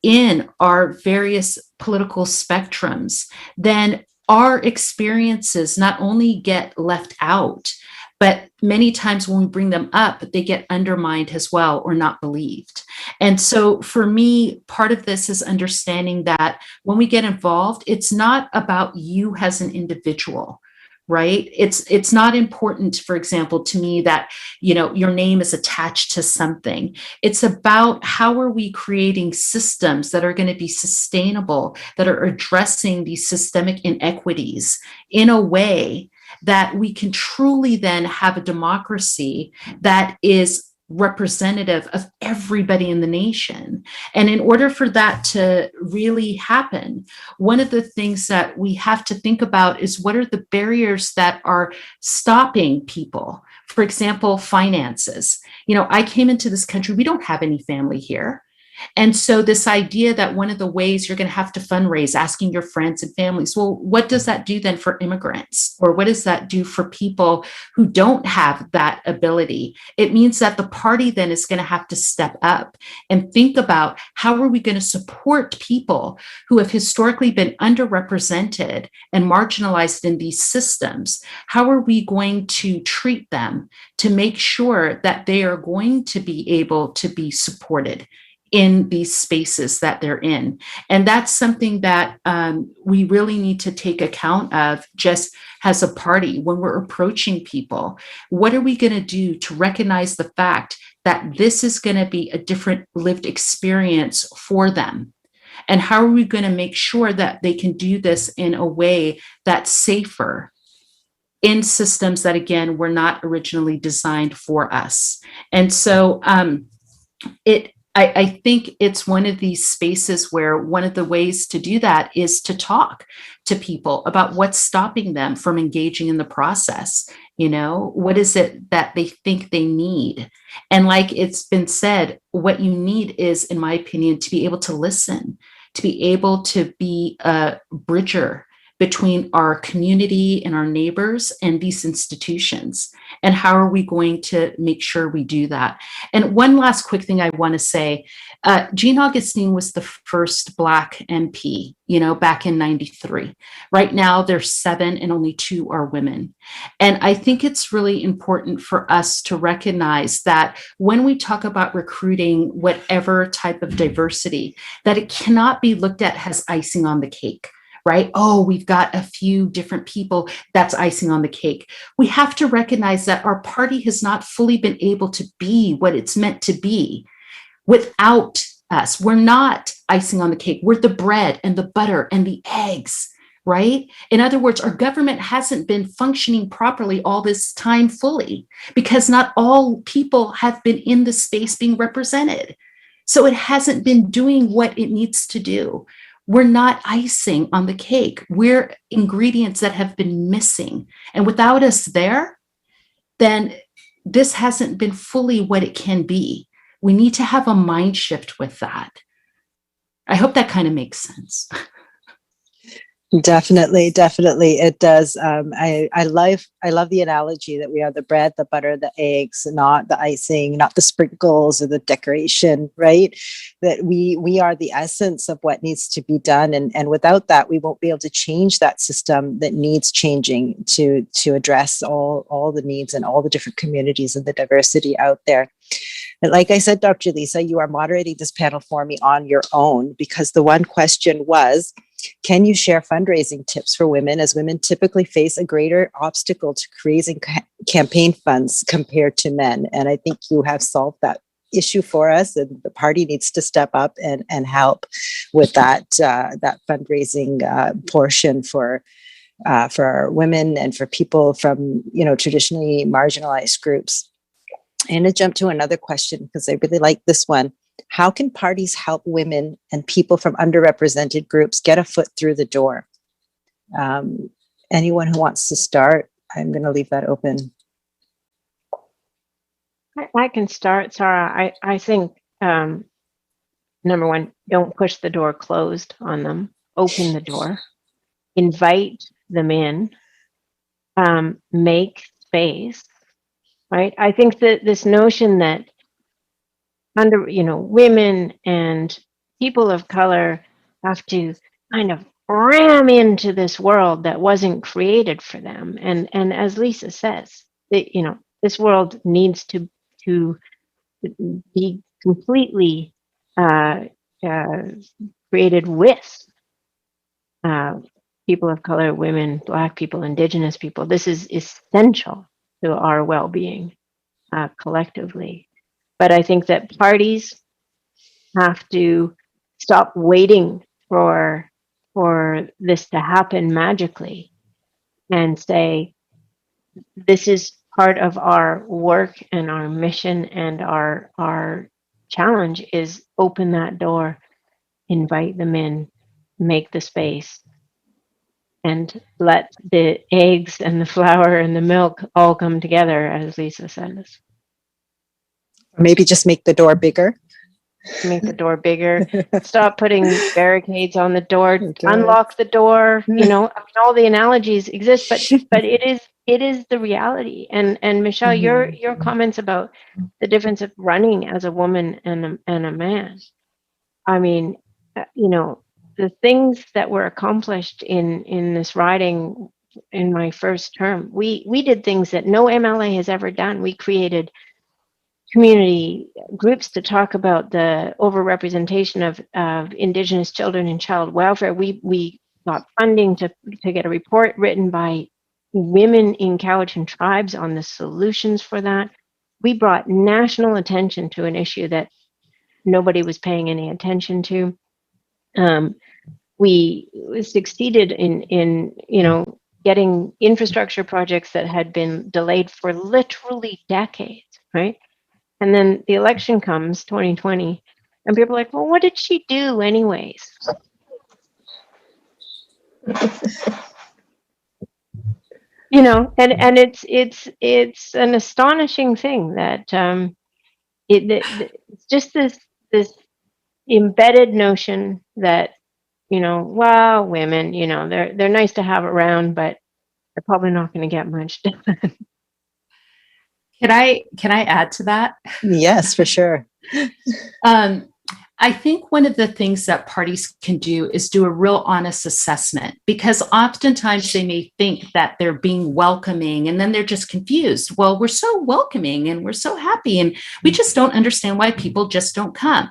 in our various political spectrums, then our experiences not only get left out, but many times when we bring them up, they get undermined as well or not believed. And so for me, part of this is understanding that when we get involved, it's not about you as an individual, right? It's not important, for example, to me that, your name is attached to something. It's about how are we creating systems that are going to be sustainable, that are addressing these systemic inequities in a way that we can truly then have a democracy that is representative of everybody in the nation. And in order for that to really happen, one of the things that we have to think about is what are the barriers that are stopping people? For example, finances. I came into this country, we don't have any family here. And so this idea that one of the ways you're going to have to fundraise, asking your friends and families, well, what does that do then for immigrants? Or what does that do for people who don't have that ability? It means that the party then is going to have to step up and think about how are we going to support people who have historically been underrepresented and marginalized in these systems? How are we going to treat them to make sure that they are going to be able to be supported in these spaces that they're in? And that's something that we really need to take account of just as a party when we're approaching people. What are we going to do to recognize the fact that this is going to be a different lived experience for them? And how are we going to make sure that they can do this in a way that's safer in systems that, again, were not originally designed for us? And so I think it's one of these spaces where one of the ways to do that is to talk to people about what's stopping them from engaging in the process. What is it that they think they need? And like it's been said, what you need is, in my opinion, to be able to listen, to be able to be a bridger between our community and our neighbors and these institutions. And how are we going to make sure we do that? And one last quick thing I want to say, Jean Augustine was the first Black MP, back in 93. Right now, there's 7 and only 2 are women. And I think it's really important for us to recognize that when we talk about recruiting whatever type of diversity, that it cannot be looked at as icing on the cake. Right? Oh, we've got a few different people, that's icing on the cake. We have to recognize that our party has not fully been able to be what it's meant to be without us. We're not icing on the cake. We're the bread and the butter and the eggs, right? In other words, our government hasn't been functioning properly all this time fully because not all people have been in the space being represented. So it hasn't been doing what it needs to do. We're not icing on the cake. We're ingredients that have been missing. And without us there, then this hasn't been fully what it can be. We need to have a mind shift with that. I hope that kind of makes sense. Definitely it does. I love the analogy that we are the bread, the butter, the eggs, not the icing, not the sprinkles or the decoration, right? That we are the essence of what needs to be done, and without that, we won't be able to change that system that needs changing to address all the needs and all the different communities and the diversity out there. And like I said, Dr. Lisa, you are moderating this panel for me on your own because the one question was, can you share fundraising tips for women, as women typically face a greater obstacle to raising campaign funds compared to men? And I think you have solved that issue for us, and the party needs to step up and help with that fundraising portion for women and for people from traditionally marginalized groups. And to jump to another question because I really like this one. How can parties help women and people from underrepresented groups get a foot through the door? Anyone who wants to start, I'm going to leave that open. I can start, Sara. I think, number one, don't push the door closed on them. open the door, invite them in, make space, right? I think that this notion that women and people of color have to kind of ram into this world that wasn't created for them. And as Lisa says, that, this world needs to be completely uh, uh, created with people of color, women, Black people, Indigenous people. This is essential to our well-being collectively. But I think that parties have to stop waiting for this to happen magically and say, this is part of our work and our mission, and our challenge is open that door, invite them in, make the space, and let the eggs and the flour and the milk all come together, as Lisa says. Maybe just make the door bigger. Make the door bigger. Stop putting barricades on the door. Okay. Unlock the door. All the analogies exist, but it is the reality. And Michele, your comments about the difference of running as a woman and a man. I mean, the things that were accomplished in this riding in my first term, we did things that no MLA has ever done. We created community groups to talk about the overrepresentation of Indigenous children in child welfare. We got funding to get a report written by women in Cowichan tribes on the solutions for that. We brought national attention to an issue that nobody was paying any attention to. We succeeded in getting infrastructure projects that had been delayed for literally decades, right? And then the election comes, 2020, and people are like, well, what did she do anyways? And it's an astonishing thing that it's just this embedded notion that, wow, women, they're nice to have around, but they're probably not going to get much done. Can I add to that? Yes, for sure. I think one of the things that parties can do is do a real honest assessment, because oftentimes they may think that they're being welcoming and then they're just confused. Well, we're so welcoming and we're so happy, and we just don't understand why people just don't come.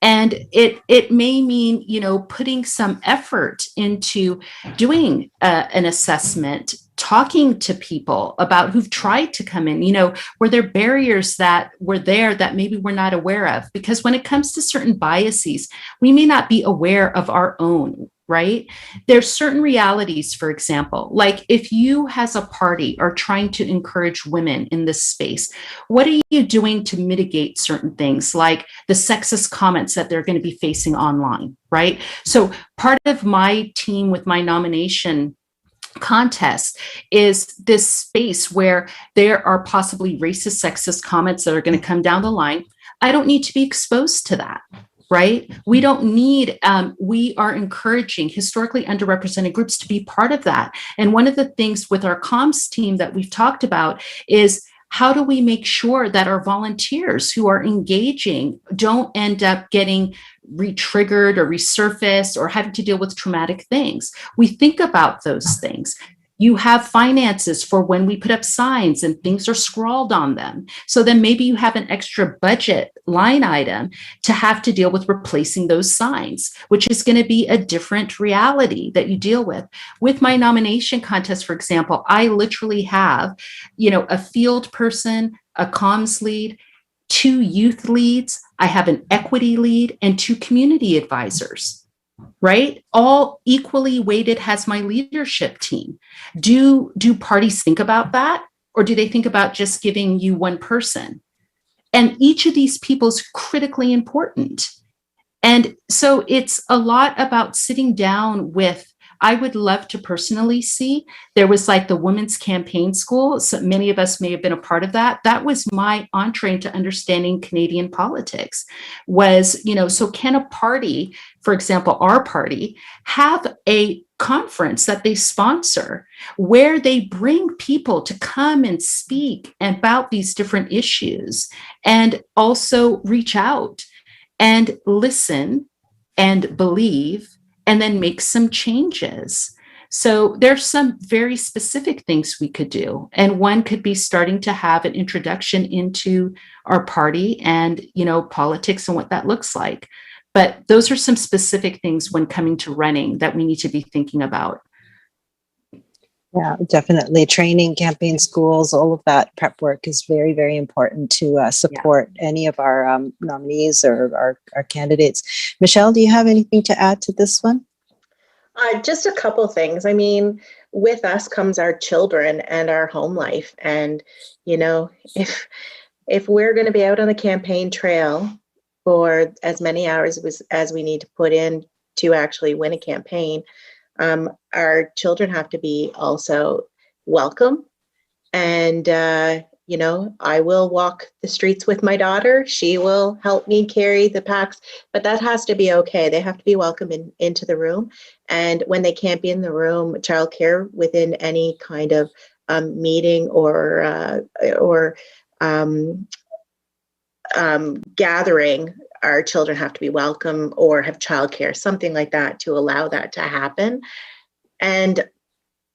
And it may mean, putting some effort into doing an assessment, talking to people about who've tried to come in. Were there barriers that were there that maybe we're not aware of? Because when it comes to certain biases, we may not be aware of our own, right? There's certain realities, for example, like if you as a party are trying to encourage women in this space, what are you doing to mitigate certain things like the sexist comments that they're going to be facing online, right? So part of my team with my nomination contest is this space where there are possibly racist, sexist comments that are going to come down the line. I don't need to be exposed to that. Right? We don't need, we are encouraging historically underrepresented groups to be part of that. And one of the things with our comms team that we've talked about is, how do we make sure that our volunteers who are engaging don't end up getting re-triggered or resurfaced or having to deal with traumatic things? We think about those things. You have finances for when we put up signs and things are scrawled on them. So then maybe you have an extra budget line item to have to deal with replacing those signs, which is going to be a different reality that you deal with. With my nomination contest, for example, I literally have, a field person, a comms lead, 2 youth leads, I have an equity lead, and 2 community advisors. Right? All equally weighted as my leadership team. Do parties think about that? Or do they think about just giving you one person? And each of these people is critically important. And so it's a lot about sitting down with I would love to personally see. There was like the Women's Campaign School. So many of us may have been a part of that. That was my entree into understanding Canadian politics was, so can a party, for example, our party, have a conference that they sponsor where they bring people to come and speak about these different issues and also reach out and listen and believe and then make some changes. So there's some very specific things we could do. And one could be starting to have an introduction into our party and, politics and what that looks like. But those are some specific things when coming to running that we need to be thinking about. Yeah, definitely. Training, campaign schools, all of that prep work is very, very important to support any of our nominees or our candidates. Michele, do you have anything to add to this one? Just a couple things. I mean, with us comes our children and our home life. And, if we're going to be out on the campaign trail for as many hours as we need to put in to actually win a campaign, our children have to be also welcome. And, I will walk the streets with my daughter. She will help me carry the packs, but that has to be okay. They have to be welcome into the room. And when they can't be in the room, childcare within any kind of meeting or gathering, our children have to be welcome or have childcare, something like that, to allow that to happen. And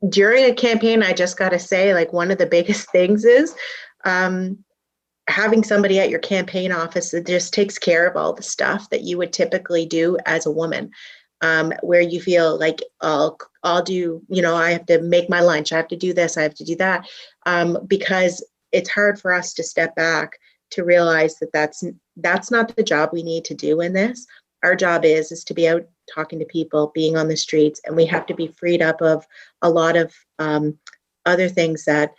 during a campaign, I just got to say, like, one of the biggest things is having somebody at your campaign office that just takes care of all the stuff that you would typically do as a woman, where you feel like I'll do, I have to make my lunch, I have to do this, I have to do that, because it's hard for us to step back to realize that that's not the job we need to do in this. Our job is to be out talking to people, being on the streets, and we have to be freed up of a lot of other things that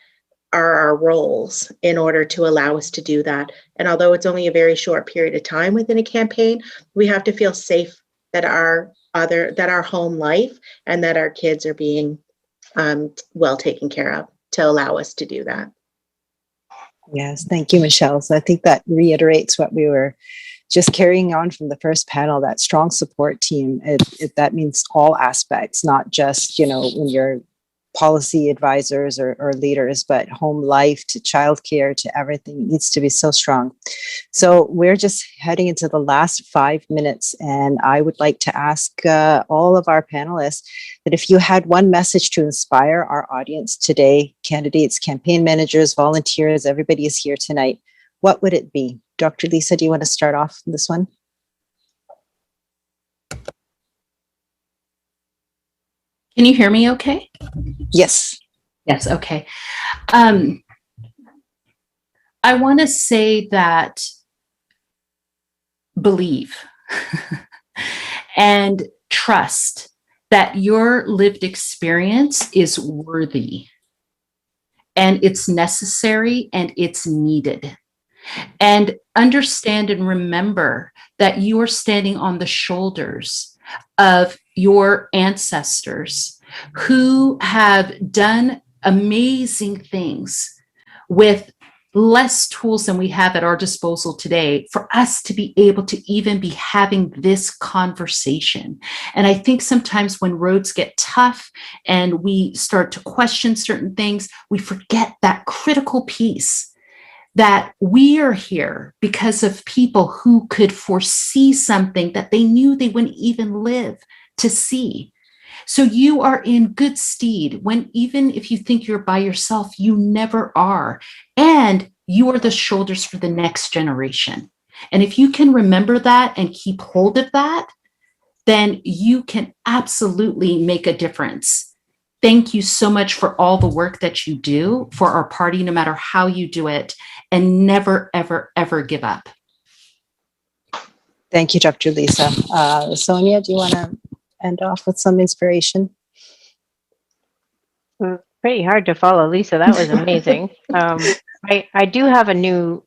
are our roles in order to allow us to do that. And although it's only a very short period of time within a campaign, we have to feel safe that our home life and that our kids are being well taken care of to allow us to do that. Yes, thank you, Michele. So I think that reiterates what we were just carrying on from the first panel, that strong support team. That means all aspects, not just, when you're policy advisors or leaders, but home life to childcare to everything. It needs to be so strong. So we're just heading into the last 5 minutes, and I would like to ask all of our panelists that if you had one message to inspire our audience today, candidates, campaign managers, volunteers, everybody is here tonight, what would it be? Dr. Lisa, do you want to start off this one? Can you hear me okay? Yes. Yes, okay. I want to say that believe and trust that your lived experience is worthy and it's necessary and it's needed. And understand and remember that you are standing on the shoulders of your ancestors who have done amazing things with less tools than we have at our disposal today for us to be able to even be having this conversation. And I think sometimes when roads get tough and we start to question certain things, we forget that critical piece that we are here because of people who could foresee something that they knew they wouldn't even live to see. So you are in good stead when, even if you think you're by yourself, you never are. And you are the shoulders for the next generation. And if you can remember that and keep hold of that, then you can absolutely make a difference. Thank you so much for all the work that you do for our party, no matter how you do it, and never, ever, ever give up. Thank you, Dr. Lisa. Sonia, do you want to end off with some inspiration? Pretty hard to follow, Lisa. That was amazing. I do have a new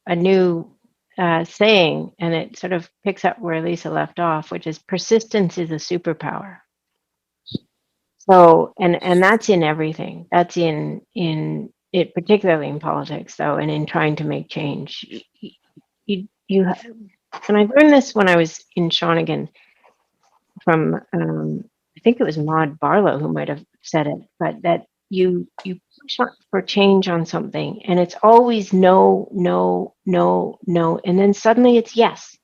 saying, and it sort of picks up where Lisa left off, which is persistence is a superpower. So, and that's in everything. That's in it, particularly in politics, though, and in trying to make change. You and I learned this when I was in Shawnigan from I think it was Maud Barlow who might have said it, but that you push for change on something, and it's always no, no, no, no, and then suddenly it's yes.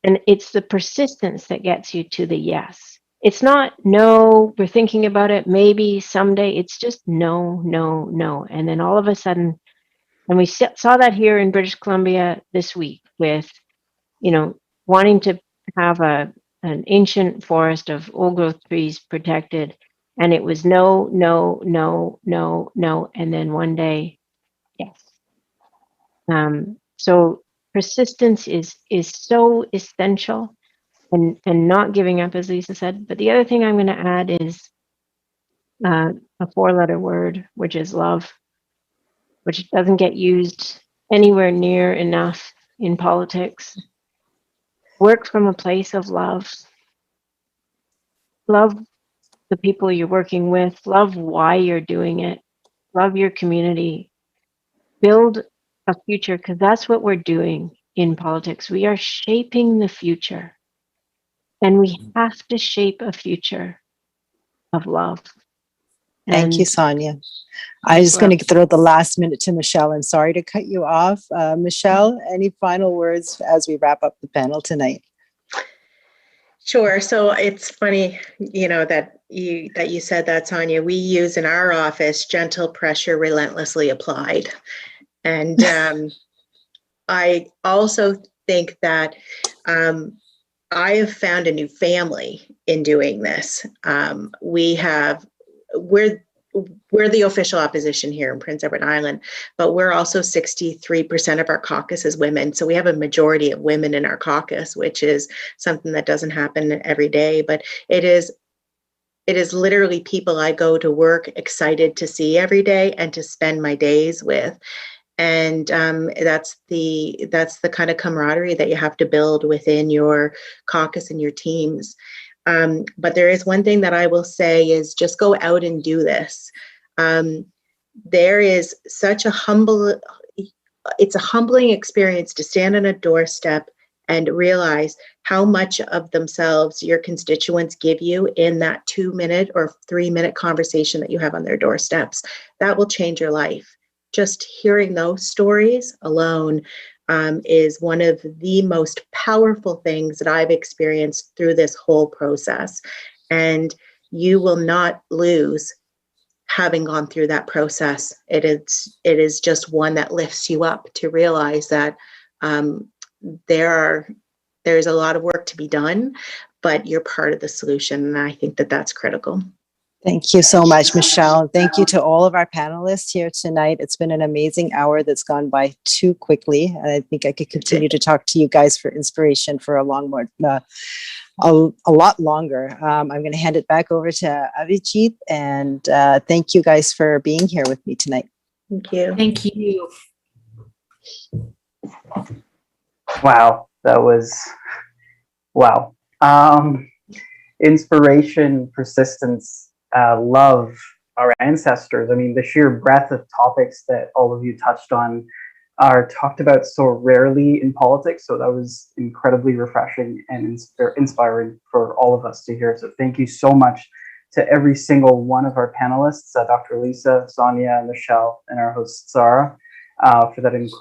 And it's the persistence that gets you to the yes. It's not no, we're thinking about it, maybe someday. It's just no, no, no. And then all of a sudden, and we saw that here in British Columbia this week with, wanting to have an ancient forest of old growth trees protected. And it was no, no, no, no, no. And then one day, yes. So persistence is so essential. And not giving up, as Lisa said. But the other thing I'm going to add is a 4-letter word, which is love, which doesn't get used anywhere near enough in politics. Work from a place of love. Love the people you're working with. Love why you're doing it. Love your community. Build a future, because that's what we're doing in politics. We are shaping the future. And we have to shape a future of love. Thank you, Sonia. I'm just going to throw the last minute to Michele. I'm sorry to cut you off. Michele, any final words as we wrap up the panel tonight? Sure. So it's funny, that you said that, Sonia. We use in our office gentle pressure relentlessly applied. And I also think that I have found a new family in doing this. We're the official opposition here in Prince Edward Island, but we're also 63% of our caucus is women. So we have a majority of women in our caucus, which is something that doesn't happen every day, but it is literally people I go to work excited to see every day and to spend my days with. And that's the kind of camaraderie that you have to build within your caucus and your teams. But there is one thing that I will say is just go out and do this. There is such it's a humbling experience to stand on a doorstep and realize how much of themselves your constituents give you in that 2-minute or 3-minute conversation that you have on their doorsteps. That will change your life. Just hearing those stories alone is one of the most powerful things that I've experienced through this whole process. And you will not lose having gone through that process. It is just one that lifts you up to realize that there's a lot of work to be done, but you're part of the solution. And I think that that's critical. Thank you so much, Michele. Thank you to all of our panelists here tonight. It's been an amazing hour that's gone by too quickly. And I think I could continue to talk to you guys for inspiration for a lot longer. I'm going to hand it back over to Abhijit, and thank you guys for being here with me tonight. Thank you. Thank you. Wow, that was wow. Inspiration, persistence, love, our ancestors. I mean, the sheer breadth of topics that all of you touched on are talked about so rarely in politics. So that was incredibly refreshing and inspiring for all of us to hear. So thank you so much to every single one of our panelists, Dr. Lisa, Sonia, Michele, and our host, Sara, for that incredible